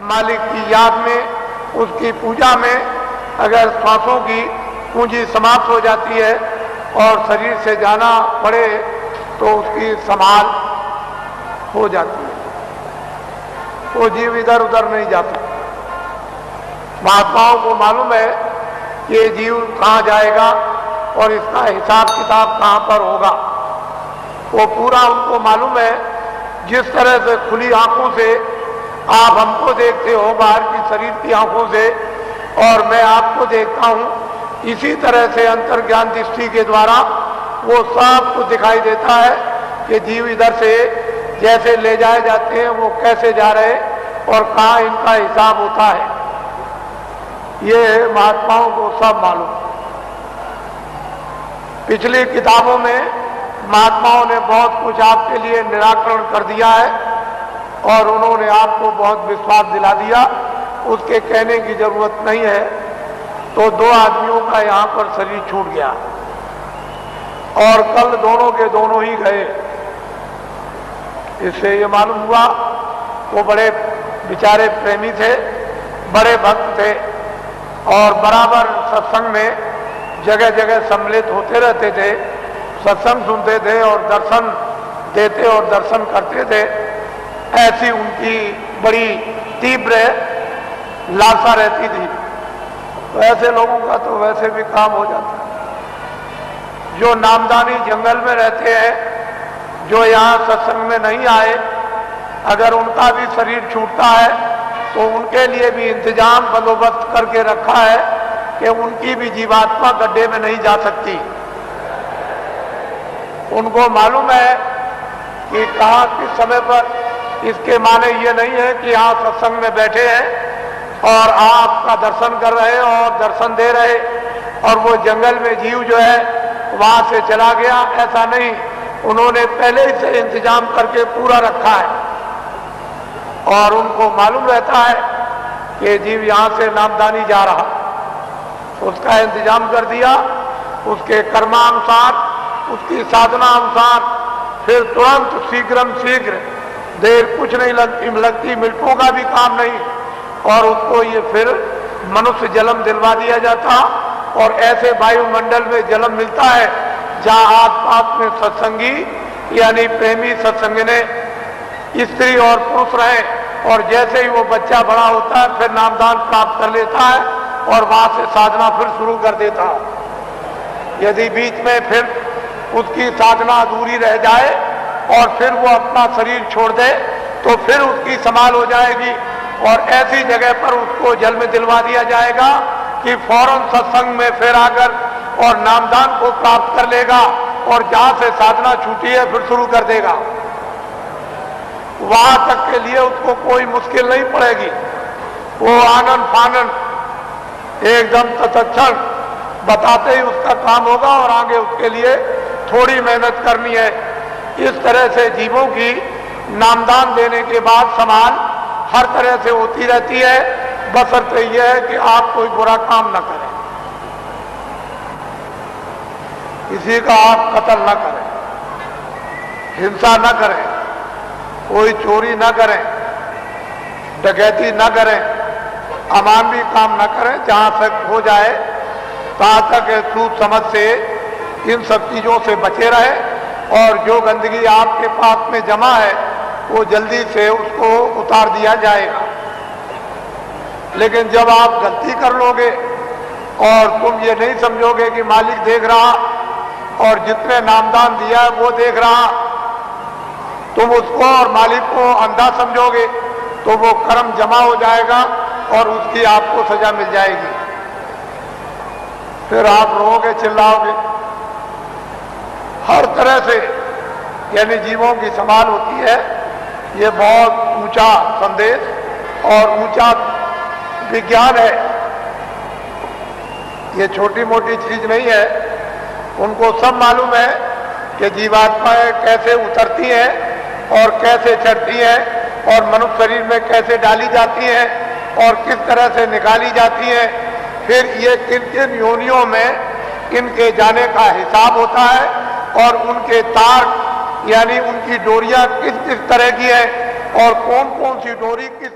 मालिक की याद में, उसकी पूजा में अगर श्वासों की पूंजी समाप्त हो जाती है और शरीर से जाना पड़े तो उसकी संभाल हो जाती है, वो जीव इधर उधर नहीं जाता। महात्माओं को मालूम है ये जीव कहाँ जाएगा और इसका हिसाब किताब कहाँ पर होगा, वो पूरा उनको मालूम है। जिस तरह से खुली आंखों से आप हमको देखते हो बाहर की शरीर की आंखों से और मैं आपको देखता हूँ, इसी तरह से अंतर्ज्ञान दृष्टि के द्वारा वो सब कुछ दिखाई देता है कि जीव इधर से जैसे ले जाए जाते हैं वो कैसे जा रहे और कहाँ इनका हिसाब होता है, ये महात्माओं को सब मालूम। पिछली किताबों में महात्माओं ने बहुत कुछ आपके लिए निराकरण कर दिया है और उन्होंने आपको बहुत विश्वास दिला दिया, उसके कहने की जरूरत नहीं है। तो दो आदमियों का यहाँ पर शरीर छूट गया और कल दोनों के दोनों ही गए। इससे ये मालूम हुआ वो बड़े बेचारे प्रेमी थे, बड़े भक्त थे और बराबर सत्संग में जगह जगह सम्मिलित होते रहते थे, सत्संग सुनते थे और दर्शन देते और दर्शन करते थे। ऐसी उनकी बड़ी तीव्र लालसा रहती थी। तो ऐसे लोगों का तो वैसे भी काम हो जाता है। जो नामदानी जंगल में रहते हैं, जो यहाँ सत्संग में नहीं आए, अगर उनका भी शरीर छूटता है तो उनके लिए भी इंतजाम बंदोबस्त करके रखा है कि उनकी भी जीवात्मा गड्ढे में नहीं जा सकती। उनको मालूम है कि कहाँ किस समय पर, इसके माने ये नहीं है कि आप सत्संग में बैठे हैं और आपका दर्शन कर रहे और दर्शन दे रहे और वो जंगल में जीव जो है वहां से चला गया, ऐसा नहीं। उन्होंने पहले ही से इंतजाम करके पूरा रखा है और उनको मालूम रहता है कि जीव यहाँ से नामदानी जा रहा, उसका इंतजाम कर दिया, उसके कर्मानुसार, उसकी साधना अनुसार, फिर तुरंत शीघ्रम शीघ्र, देर कुछ नहीं लगती, मिनटों का भी काम नहीं, और उसको ये फिर मनुष्य जन्म दिलवा दिया जाता और ऐसे वायुमंडल में जन्म मिलता है जहाँ आसपास में सत्संगी यानी प्रेमी सत्संगने स्त्री और पुरुष रहे और जैसे ही वो बच्चा बड़ा होता है फिर नामदान प्राप्त कर लेता है और वहां से साधना फिर शुरू कर देता है। यदि बीच में फिर उसकी साधना अधूरी रह जाए और फिर वो अपना शरीर छोड़ दे तो फिर उसकी संभाल हो जाएगी और ऐसी जगह पर उसको जन्म दिलवा दिया जाएगा कि फौरन सत्संग में फिर आकर और नामदान को प्राप्त कर लेगा और जहां से साधना छूटी है फिर शुरू कर देगा। वहां तक के लिए उसको कोई मुश्किल नहीं पड़ेगी, वो आनंद फानंद एकदम तत्क्षण बताते ही उसका काम होगा और आगे उसके लिए थोड़ी मेहनत करनी है। इस तरह से जीवों की नामदान देने के बाद संभाल हर तरह से होती रहती है, बशर्ते यह है कि आप कोई बुरा काम न करें, किसी का आप कत्ल न करें, हिंसा न करें, कोई चोरी न करें, डकैती न करें, अमानवीय काम न करें। जहां तक हो जाए तहां तक सूझ समझ से इन सब चीजों से बचे रहे और जो गंदगी आपके पास में जमा है वो जल्दी से उसको उतार दिया जाएगा। लेकिन जब आप गलती कर लोगे और तुम ये नहीं समझोगे कि मालिक देख रहा और जितने नामदान दिया है वो देख रहा, तुम उसको और मालिक को अंधा समझोगे तो वो कर्म जमा हो जाएगा और उसकी आपको सजा मिल जाएगी। फिर आप रोओगे, चिल्लाओगे। हर तरह से यानी जीवों की संभाल होती है। ये बहुत ऊंचा संदेश और ऊंचा विज्ञान है, ये छोटी मोटी चीज नहीं है। उनको सब मालूम है कि जीवात्माएं कैसे उतरती हैं और कैसे चढ़ती हैं और मनुष्य शरीर में कैसे डाली जाती हैं और किस तरह से निकाली जाती हैं। फिर ये किन किन योनियों में इनके जाने का हिसाब होता है और उनके तार यानी उनकी डोरियां किस किस तरह की है और कौन कौन सी डोरी किस